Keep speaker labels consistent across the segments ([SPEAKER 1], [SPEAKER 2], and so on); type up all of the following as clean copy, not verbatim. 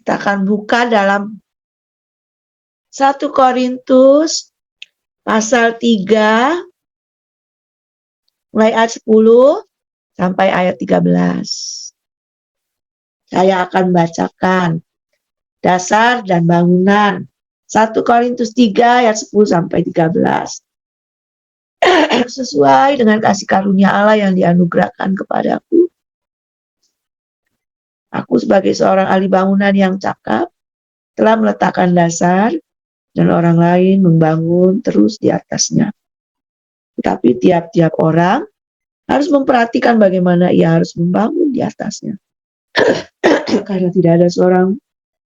[SPEAKER 1] Kita akan buka dalam 1 Korintus pasal 3 mulai ayat 10 sampai ayat 13. Saya akan bacakan dasar dan bangunan 1 Korintus 3 ayat 10 sampai 13. Sesuai dengan kasih karunia Allah yang dianugerahkan kepadaku. Aku sebagai seorang ahli bangunan yang cakap telah meletakkan dasar dan orang lain membangun terus di atasnya. Tetapi tiap-tiap orang harus memperhatikan bagaimana ia harus membangun di atasnya. Karena tidak ada seorang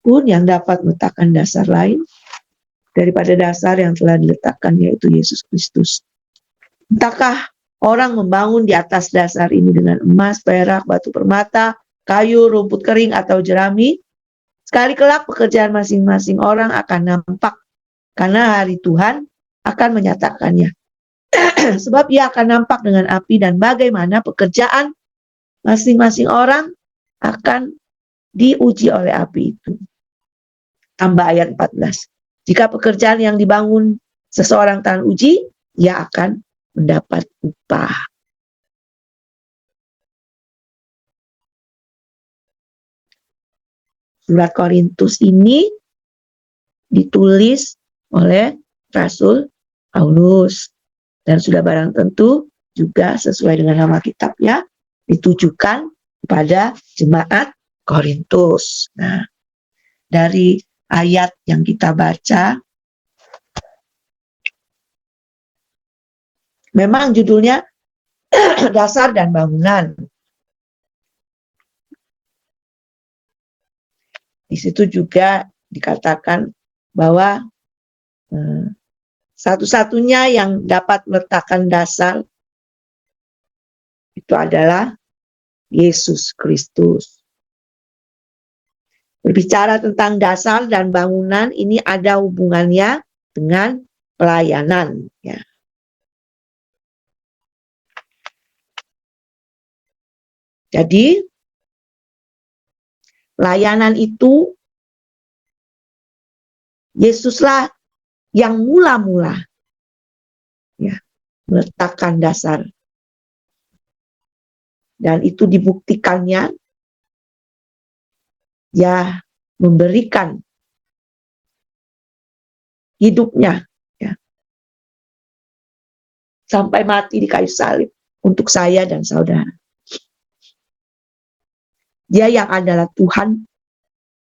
[SPEAKER 1] pun yang dapat meletakkan dasar lain daripada dasar yang telah diletakkan, yaitu Yesus Kristus. Entahkah orang membangun di atas dasar ini dengan emas, perak, batu permata, kayu, rumput kering, atau jerami? Sekali kelak pekerjaan masing-masing orang akan nampak, karena hari Tuhan akan menyatakannya. Sebab ia akan nampak dengan api, dan bagaimana pekerjaan masing-masing orang akan diuji oleh api itu. Tambah ayat 14. Jika pekerjaan yang dibangun seseorang tahan uji, ia akan mendapat upah. Surat Korintus ini ditulis oleh Rasul Paulus. Dan sudah barang tentu juga sesuai dengan nama kitabnya, ditujukan kepada jemaat Korintus. Nah, dari ayat yang kita baca, memang judulnya dasar dan bangunan. Di situ juga dikatakan bahwa satu-satunya yang dapat meletakkan dasar itu adalah Yesus Kristus. Berbicara tentang dasar dan bangunan, ini ada hubungannya dengan pelayanan. Ya. Jadi, pelayanan itu Yesuslah yang mula-mula ya, meletakkan dasar. Dan itu dibuktikannya, ya, memberikan hidupnya ya, sampai mati di kayu salib untuk saya dan saudara. Dia yang adalah Tuhan,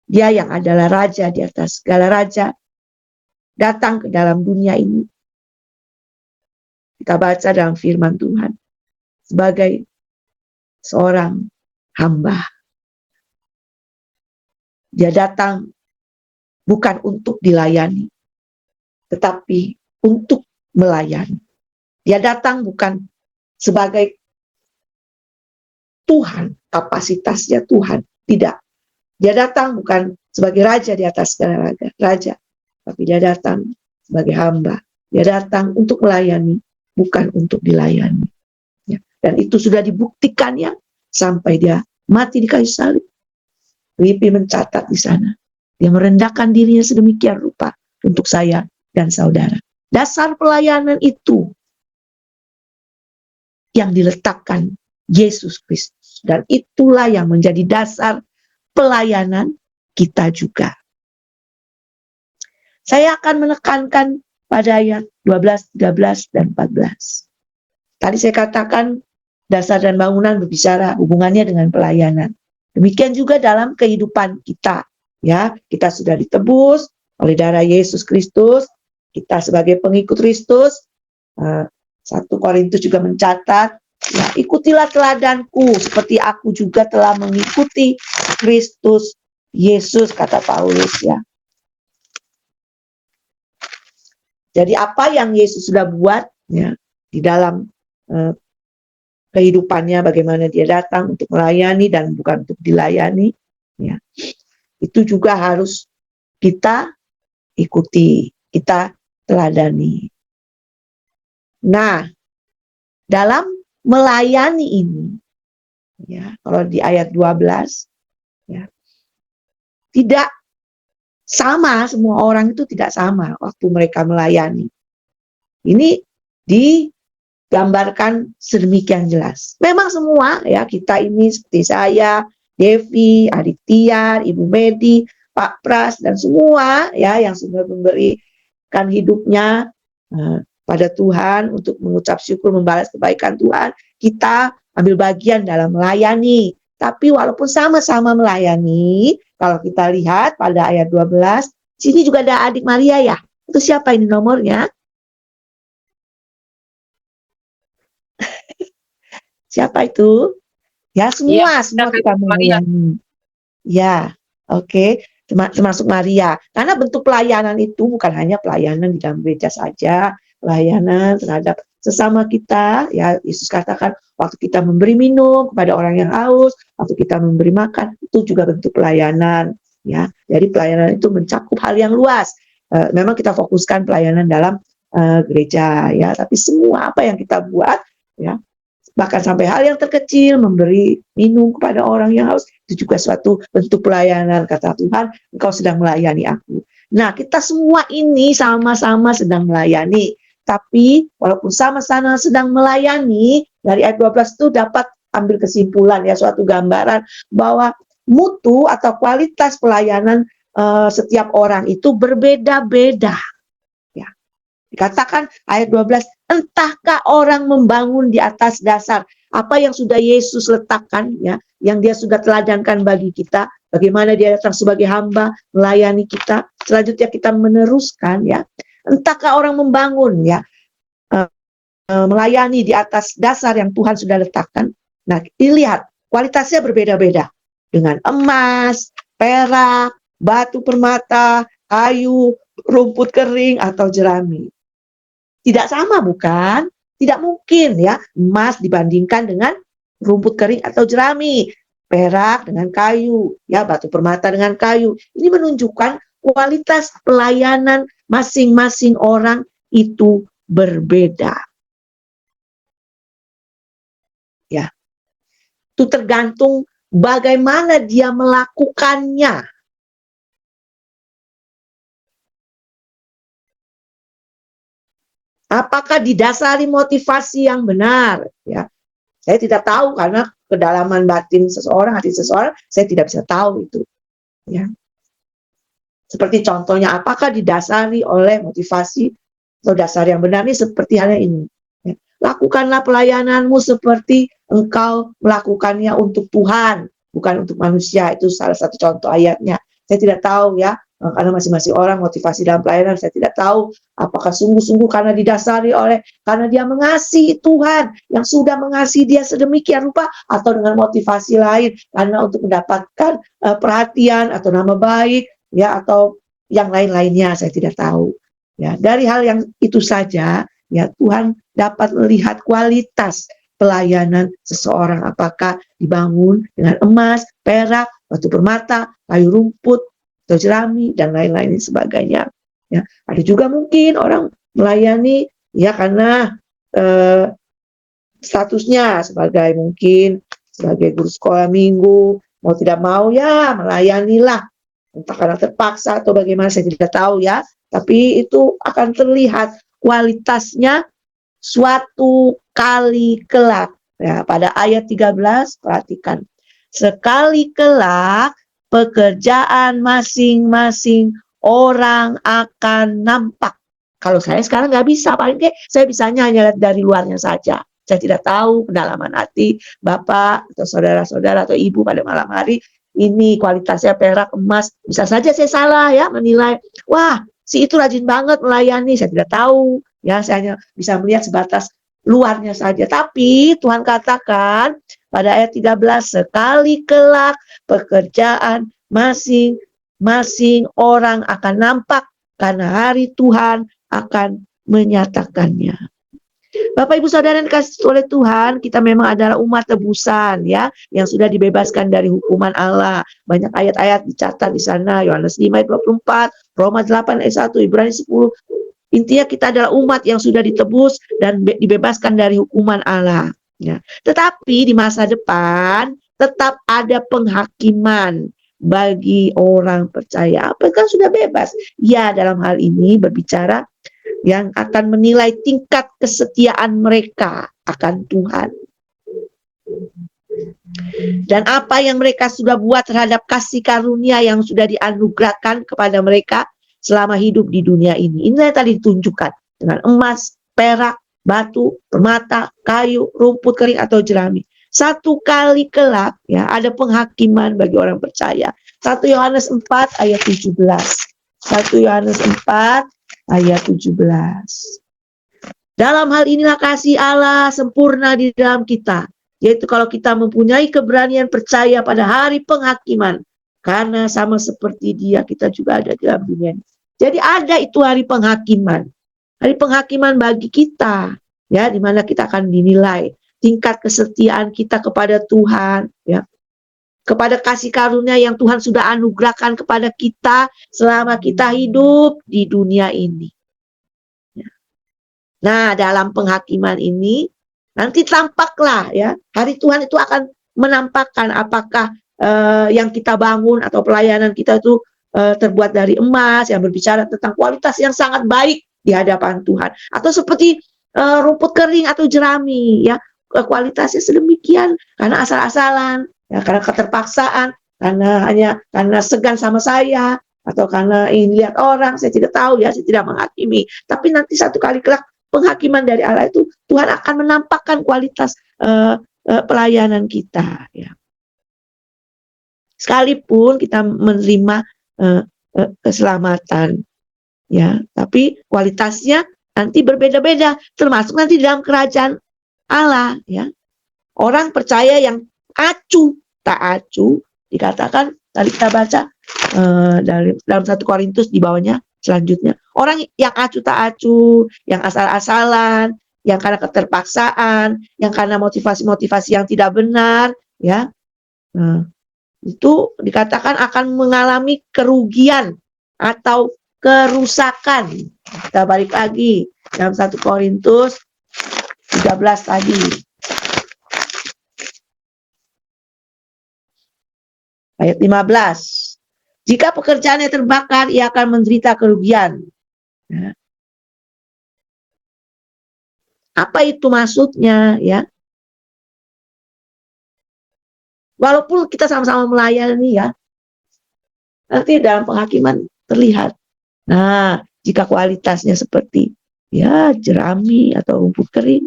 [SPEAKER 1] dia yang adalah Raja di atas segala raja, datang ke dalam dunia ini. Kita baca dalam firman Tuhan sebagai seorang hamba. Dia datang bukan untuk dilayani, tetapi untuk melayani. Dia datang bukan sebagai Tuhan, kapasitasnya Tuhan, tidak. Dia datang bukan sebagai raja di atas segala raja, tapi dia datang sebagai hamba. Dia datang untuk melayani, bukan untuk dilayani. Ya. Dan itu sudah dibuktikannya sampai dia mati di kayu salib. Filipi mencatat di sana. Dia merendahkan dirinya sedemikian rupa untuk saya dan saudara. Dasar pelayanan itu yang diletakkan Yesus Kristus. Dan itulah yang menjadi dasar pelayanan kita juga. Saya akan menekankan pada ayat 12, 13, dan 14. Tadi saya katakan dasar dan bangunan berbicara hubungannya dengan pelayanan. Demikian juga dalam kehidupan kita. Ya, kita sudah ditebus oleh darah Yesus Kristus. Kita sebagai pengikut Kristus. 1 Korintus juga mencatat, ya, ikutilah teladanku seperti aku juga telah mengikuti Kristus Yesus, kata Paulus ya. Jadi apa yang Yesus sudah buat ya di dalam kehidupannya, bagaimana dia datang untuk melayani dan bukan untuk dilayani, ya. Itu juga harus kita ikuti, kita teladani. Nah, dalam melayani ini, ya, kalau di ayat 12, ya, Tidak sama, semua orang itu tidak sama waktu mereka melayani. Ini digambarkan sedemikian jelas. Memang semua ya, kita ini seperti saya, Devi, Adik Tiar, Ibu Medi, Pak Pras, dan semua ya yang sudah memberikan hidupnya pada Tuhan untuk mengucap syukur, membalas kebaikan Tuhan, kita ambil bagian dalam melayani. Tapi walaupun sama-sama melayani, kalau kita lihat pada ayat 12, sini juga ada adik Maria ya. Itu siapa ini nomornya? Siapa itu? Ya, semua kita melayani. Ya, oke. Termasuk Maria. Karena bentuk pelayanan itu bukan hanya pelayanan di dalam gereja saja, pelayanan terhadap sesama kita. Ya, Yesus katakan waktu kita memberi minum kepada orang yang haus, waktu kita memberi makan, itu juga bentuk pelayanan. Ya, jadi pelayanan itu mencakup hal yang luas. Memang kita fokuskan pelayanan dalam gereja, ya. Tapi semua apa yang kita buat, ya, bahkan sampai hal yang terkecil, memberi minum kepada orang yang haus, itu juga suatu bentuk pelayanan. Kata Tuhan, engkau sedang melayani aku. Nah, kita semua ini sama-sama sedang melayani. Tapi walaupun sama-sama sedang melayani, dari ayat 12 itu dapat ambil kesimpulan, ya, suatu gambaran bahwa mutu atau kualitas pelayanan setiap orang itu berbeda-beda. Dikatakan ayat 12, entahkah orang membangun di atas dasar apa yang sudah Yesus letakkan, ya, yang dia sudah teladankan bagi kita, bagaimana dia datang sebagai hamba melayani kita, selanjutnya kita meneruskan, ya. Entahkah orang membangun, ya, melayani di atas dasar yang Tuhan sudah letakkan. Nah, dilihat kualitasnya berbeda-beda dengan emas, perak, batu permata, kayu, rumput kering atau jerami. Tidak sama, bukan? Tidak mungkin, ya, emas dibandingkan dengan rumput kering atau jerami, perak dengan kayu, ya, batu permata dengan kayu. Ini menunjukkan kualitas pelayanan masing-masing orang itu berbeda. Ya. Itu tergantung bagaimana dia melakukannya. Apakah didasari motivasi yang benar? Ya, saya tidak tahu karena kedalaman batin seseorang, hati seseorang, saya tidak bisa tahu itu. Ya, seperti contohnya, apakah didasari oleh motivasi atau dasar yang benar? Ini seperti halnya ini. Ya, lakukanlah pelayananmu seperti engkau melakukannya untuk Tuhan, bukan untuk manusia. Itu salah satu contoh ayatnya. Saya tidak tahu, ya. Karena masing-masing orang motivasi dalam pelayanan, saya tidak tahu apakah sungguh-sungguh karena didasari karena dia mengasihi Tuhan yang sudah mengasihi dia sedemikian rupa, atau dengan motivasi lain karena untuk mendapatkan perhatian atau nama baik, ya, atau yang lain-lainnya, saya tidak tahu. Ya, dari hal yang itu saja, ya, Tuhan dapat melihat kualitas pelayanan seseorang, apakah dibangun dengan emas, perak, batu permata, kayu rumput, atau jerami, dan lain-lain sebagainya. Ya, ada juga mungkin orang melayani, ya, karena statusnya sebagai guru sekolah minggu, mau tidak mau, ya, melayanilah, entah karena terpaksa atau bagaimana, saya tidak tahu, ya. Tapi itu akan terlihat kualitasnya suatu kali kelak. Ya, pada ayat 13, perhatikan. Sekali kelak pekerjaan masing-masing orang akan nampak. Kalau saya sekarang nggak bisa, paling saya bisanya hanya lihat dari luarnya saja. Saya tidak tahu kedalaman hati Bapak atau saudara-saudara atau Ibu pada malam hari ini kualitasnya perak, emas. Bisa saja saya salah, ya, menilai, wah, si itu rajin banget melayani. Saya tidak tahu, ya, saya hanya bisa melihat sebatas luarnya saja. Tapi Tuhan katakan pada ayat 13, sekali kelak pekerjaan masing-masing orang akan nampak, karena hari Tuhan akan menyatakannya. Bapak Ibu Saudara yang dikasihi oleh Tuhan, kita memang adalah umat tebusan, ya, yang sudah dibebaskan dari hukuman Allah. Banyak ayat-ayat dicatat di sana, Yohanes 5 ayat 24, Roma 8 ayat 1, Ibrani 10. Intinya kita adalah umat yang sudah ditebus dan dibebaskan dari hukuman Allah. Ya. Tetapi di masa depan tetap ada penghakiman bagi orang percaya. Apakah sudah bebas? Ya, dalam hal ini berbicara yang akan menilai tingkat kesetiaan mereka akan Tuhan. Dan apa yang mereka sudah buat terhadap kasih karunia yang sudah dianugerahkan kepada mereka selama hidup di dunia ini. Ini yang tadi ditunjukkan dengan emas, perak, batu, permata, kayu, rumput kering atau jerami. Satu kali kelak ya ada penghakiman bagi orang percaya. 1 Yohanes 4 ayat 17. 1 Yohanes 4 ayat 17. Dalam hal inilah kasih Allah sempurna di dalam kita, yaitu kalau kita mempunyai keberanian percaya pada hari penghakiman, karena sama seperti Dia kita juga ada di dalam dunia ini. Jadi ada itu hari penghakiman bagi kita, ya, di mana kita akan dinilai tingkat kesetiaan kita kepada Tuhan, ya, kepada kasih karunia yang Tuhan sudah anugerahkan kepada kita selama kita hidup di dunia ini. Ya. Nah, dalam penghakiman ini nanti tampaklah ya hari Tuhan itu akan menampakkan apakah yang kita bangun atau pelayanan kita itu terbuat dari emas yang berbicara tentang kualitas yang sangat baik di hadapan Tuhan, atau seperti rumput kering atau jerami, ya, kualitasnya sedemikian karena asal-asalan, ya, karena keterpaksaan, karena segan sama saya, atau karena ingin lihat orang. Saya tidak tahu, ya, saya tidak menghakimi. Tapi nanti satu kali kelak penghakiman dari Allah itu Tuhan akan menampakkan kualitas pelayanan kita, ya. Sekalipun kita menerima keselamatan, ya, tapi kualitasnya nanti berbeda-beda, termasuk nanti dalam kerajaan Allah, ya. Orang percaya yang acuh tak acuh dikatakan tadi kita baca dalam 1 Korintus di bawahnya selanjutnya, orang yang acuh tak acuh, yang asal-asalan, yang karena keterpaksaan, yang karena motivasi-motivasi yang tidak benar, ya, itu dikatakan akan mengalami kerugian atau kerusakan. Kita balik lagi dalam 1 Korintus 13 tadi. Ayat 15. Jika pekerjaannya terbakar, ia akan menderita kerugian. Ya. Apa itu maksudnya, ya? Walaupun kita sama-sama melayani, ya, nanti dalam penghakiman terlihat. Nah, jika kualitasnya seperti, ya, jerami atau rumput kering,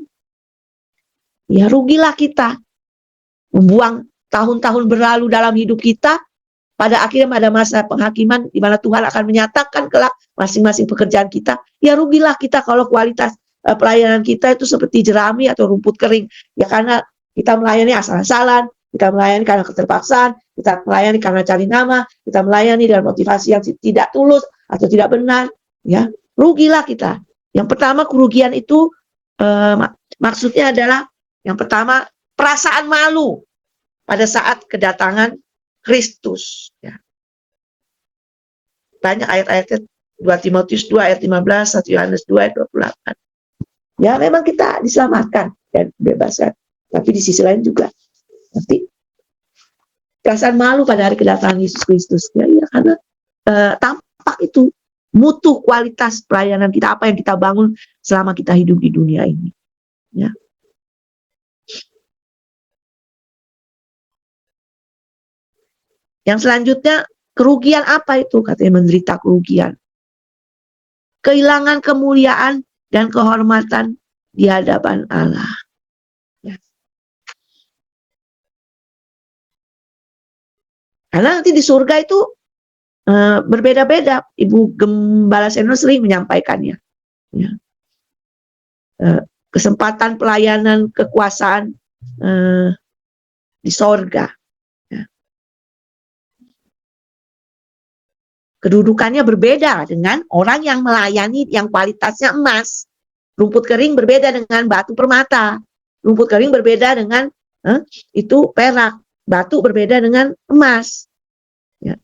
[SPEAKER 1] ya rugilah kita membuang tahun-tahun berlalu dalam hidup kita. Pada akhirnya pada masa penghakiman di mana Tuhan akan menyatakan kelak masing-masing pekerjaan kita, ya rugilah kita kalau kualitas pelayanan kita itu seperti jerami atau rumput kering, ya, karena kita melayani asal-asalan, kita melayani karena keterpaksaan, kita melayani karena cari nama, kita melayani dengan motivasi yang tidak tulus atau tidak benar, ya, rugilah kita. Yang pertama, kerugian itu maksudnya adalah yang pertama perasaan malu pada saat kedatangan Kristus, ya. Banyak ayat-ayatnya, 2 Timotius 2 ayat 15, 1 Yohanes 2 ayat 28. Ya, memang kita diselamatkan dan bebaskan, tapi di sisi lain juga nanti perasaan malu pada hari kedatangan Yesus Kristus, ya, ya, karena tampak itu mutu kualitas pelayanan kita, apa yang kita bangun selama kita hidup di dunia ini, ya. Yang selanjutnya, kerugian apa itu? Katanya menderita kerugian. Kehilangan kemuliaan dan kehormatan di hadapan Allah. Ya. Karena nanti di surga itu berbeda-beda. Ibu Gembala Seno sering menyampaikannya. Ya. Kesempatan pelayanan kekuasaan di sorga. Kedudukannya berbeda dengan orang yang melayani yang kualitasnya emas. Rumput kering berbeda dengan batu permata. Rumput kering berbeda dengan itu perak. Batu berbeda dengan emas. Ya.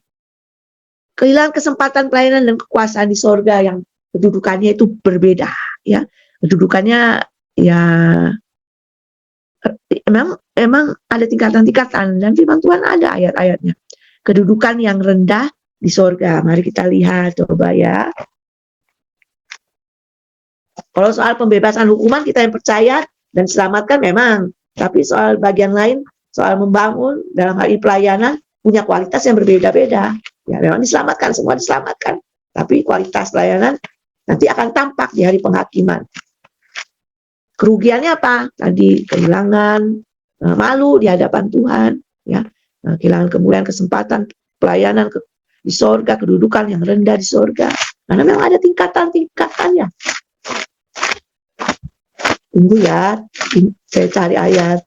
[SPEAKER 1] Kehilangan kesempatan pelayanan dan kekuasaan di sorga yang kedudukannya itu berbeda. Ya. Kedudukannya, ya, emang ada tingkatan-tingkatan, dan firman Tuhan ada ayat-ayatnya. kedudukan yang rendah di sorga. Mari kita lihat coba ya. Kalau soal pembebasan hukuman kita yang percaya dan selamatkan memang, tapi soal bagian lain, soal membangun dalam hal ini pelayanan punya kualitas yang berbeda-beda. Ya memang diselamatkan, semua diselamatkan, tapi kualitas pelayanan nanti akan tampak di hari penghakiman. Kerugiannya apa? Tadi kehilangan malu di hadapan Tuhan, ya, kehilangan kemuliaan, kesempatan pelayanan di sorga, kedudukan yang rendah di sorga. Karena memang ada tingkatan-tingkatannya. Tunggu ya, saya cari ayat.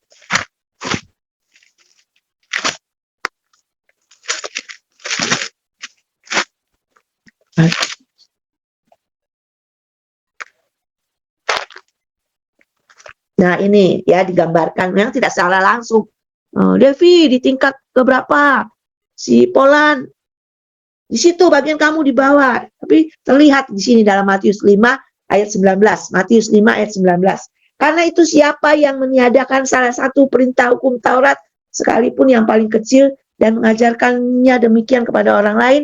[SPEAKER 1] Nah ini ya digambarkan, memang tidak secara langsung. Devi di tingkat keberapa? Si Polan di situ bagian kamu di bawah. Tapi terlihat di sini dalam Matius 5 ayat 19. Matius 5 ayat 19. Karena itu siapa yang meniadakan salah satu perintah hukum Taurat, sekalipun yang paling kecil, dan mengajarkannya demikian kepada orang lain,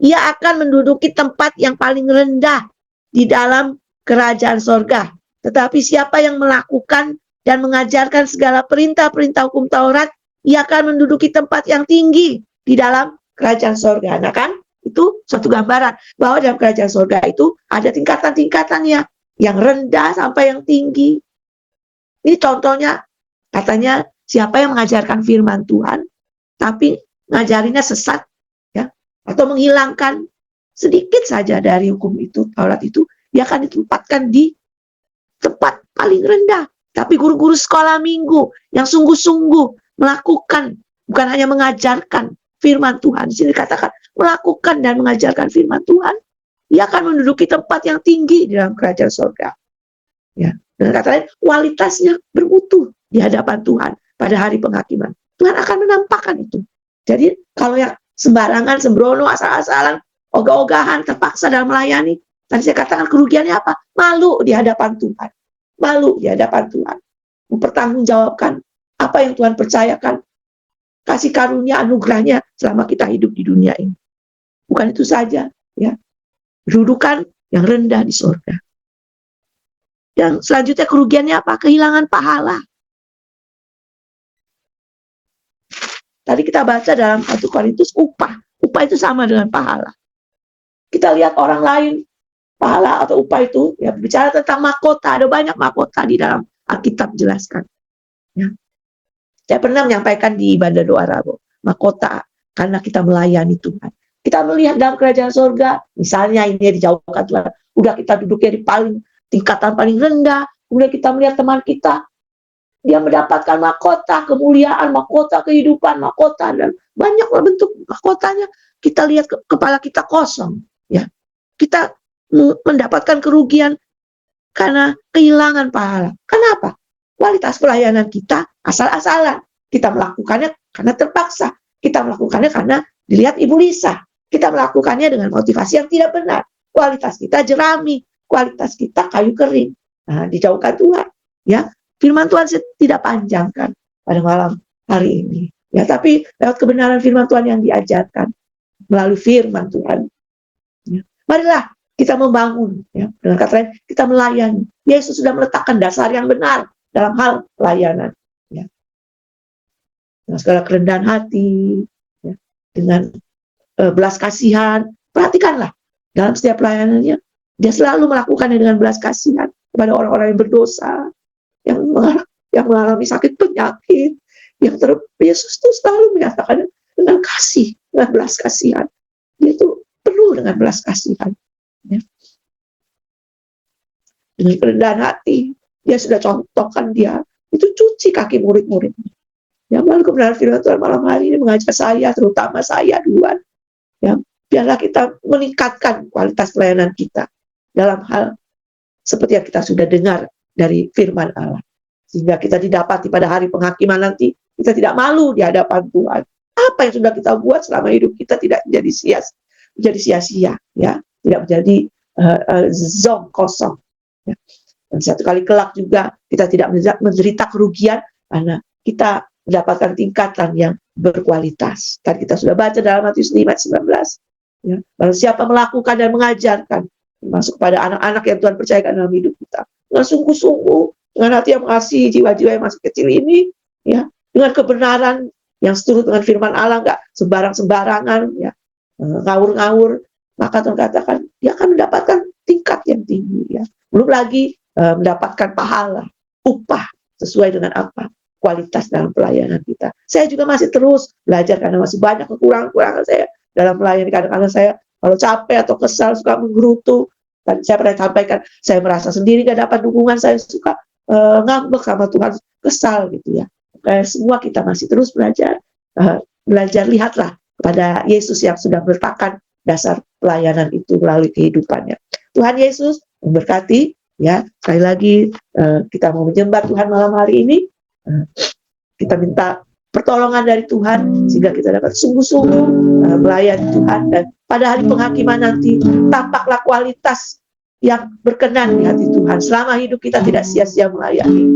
[SPEAKER 1] ia akan menduduki tempat yang paling rendah di dalam kerajaan sorga. Tetapi siapa yang melakukan dan mengajarkan segala perintah-perintah hukum Taurat, ia akan menduduki tempat yang tinggi di dalam kerajaan sorga. Nah kan, itu suatu gambaran bahwa dalam kerajaan sorga itu ada tingkatan-tingkatannya, yang rendah sampai yang tinggi. Ini contohnya, katanya siapa yang mengajarkan firman Tuhan, tapi ngajarinnya sesat, ya, atau menghilangkan sedikit saja dari hukum itu, Taurat itu, dia akan ditempatkan di tempat paling rendah. Tapi guru-guru sekolah minggu yang sungguh-sungguh melakukan, bukan hanya mengajarkan firman Tuhan, di sini dikatakan melakukan dan mengajarkan firman Tuhan, ia akan menduduki tempat yang tinggi di dalam kerajaan surga. Ya, dengan kata lain, kualitasnya bermutu di hadapan Tuhan pada hari penghakiman. Tuhan akan menampakkan itu. Jadi kalau yang sembarangan, sembrono, asal-asalan, ogah-ogahan, terpaksa dalam melayani, tadi saya katakan kerugiannya apa? Malu di hadapan Tuhan. Malu di hadapan Tuhan. Mempertanggungjawabkan apa yang Tuhan percayakan, kasih karunia, anugerahnya selama kita hidup di dunia ini. Bukan itu saja, ya. Kedudukan yang rendah di surga. Yang selanjutnya kerugiannya apa? Kehilangan pahala. Tadi kita baca dalam 1 Korintus upah. Upah itu sama dengan pahala. Kita lihat orang lain, pahala atau upah itu, ya bicara tentang mahkota. Ada banyak mahkota di dalam Alkitab jelaskan. Ya. Saya pernah menyampaikan di ibadah doa Rabu, mahkota karena kita melayani Tuhan. Kita melihat dalam kerajaan surga, misalnya ini dijauhkan Tuhan, udah kita duduknya di tingkatan paling rendah, kemudian kita melihat teman kita, dia mendapatkan mahkota kemuliaan, mahkota kehidupan, mahkota, dan banyaklah bentuk mahkotanya. Kita lihat kepala kita kosong, ya. Kita mendapatkan kerugian karena kehilangan pahala. Kenapa? Kualitas pelayanan kita asal-asalan. Kita melakukannya karena terpaksa. Kita melakukannya karena dilihat Ibu Lisa. Kita melakukannya dengan motivasi yang tidak benar. Kualitas kita jerami. Kualitas kita kayu kering. Nah, dijauhkan Tuhan. Ya, firman Tuhan tidak panjangkan pada malam hari ini. Ya, tapi lewat kebenaran firman Tuhan yang diajarkan melalui firman Tuhan. Ya. Marilah kita membangun, ya, dengan kata lain kita melayani. Yesus sudah meletakkan dasar yang benar dalam hal pelayanan, ya. Dengan segala kerendahan hati, ya, dengan belas kasihan. Perhatikanlah dalam setiap pelayanannya, dia selalu melakukannya dengan belas kasihan kepada orang-orang yang berdosa, yang mengalami sakit penyakit, Yesus itu selalu menyatakan dengan kasih, dengan belas kasihan. Dia itu penuh dengan belas kasihan. Ya. Dengan kerendahan hati, dia sudah contohkan, dia itu cuci kaki murid-muridnya. Ya, melalui kebenaran firman Tuhan malam hari ini mengajak saya, terutama saya duluan, ya, biarlah kita meningkatkan kualitas pelayanan kita dalam hal seperti yang kita sudah dengar dari firman Allah, sehingga kita didapati pada hari penghakiman nanti kita tidak malu di hadapan Tuhan. Apa yang sudah kita buat selama hidup kita tidak menjadi sia-sia, ya, tidak menjadi zong kosong. Ya. Dan satu kali kelak juga kita tidak menderita kerugian karena kita mendapatkan tingkatan yang berkualitas. Tadi kita sudah baca dalam Matius 5 ayat 19. Ya, barang siapa melakukan dan mengajarkan, termasuk pada anak-anak yang Tuhan percayakan dalam hidup kita, dengan sungguh-sungguh, dengan hati yang mengasihi jiwa-jiwa yang masih kecil ini, ya, dengan kebenaran yang seturut dengan firman Allah, nggak sembarang-sembarangan, ya, ngawur-ngawur, maka Tuhan katakan dia akan mendapatkan tingkat yang tinggi, ya. Belum lagi mendapatkan pahala, upah sesuai dengan apa kualitas dalam pelayanan kita. Saya juga masih terus belajar karena masih banyak kekurangan-kekurangan saya dalam pelayanan. Kadang-kadang saya kalau capek atau kesal suka menggerutu. Dan saya pernah sampaikan, saya merasa sendiri gak dapat dukungan, saya suka ngambek sama Tuhan, kesal gitu ya. Semua kita masih terus belajar, lihatlah kepada Yesus yang sudah meletakkan dasar pelayanan itu melalui kehidupannya. Tuhan Yesus memberkati, ya. Sekali lagi kita mau menyembah Tuhan malam hari ini, kita minta pertolongan dari Tuhan sehingga kita dapat sungguh-sungguh melayani Tuhan, dan pada hari penghakiman nanti tampaklah kualitas yang berkenan di hati Tuhan. Selama hidup kita tidak sia-sia melayani.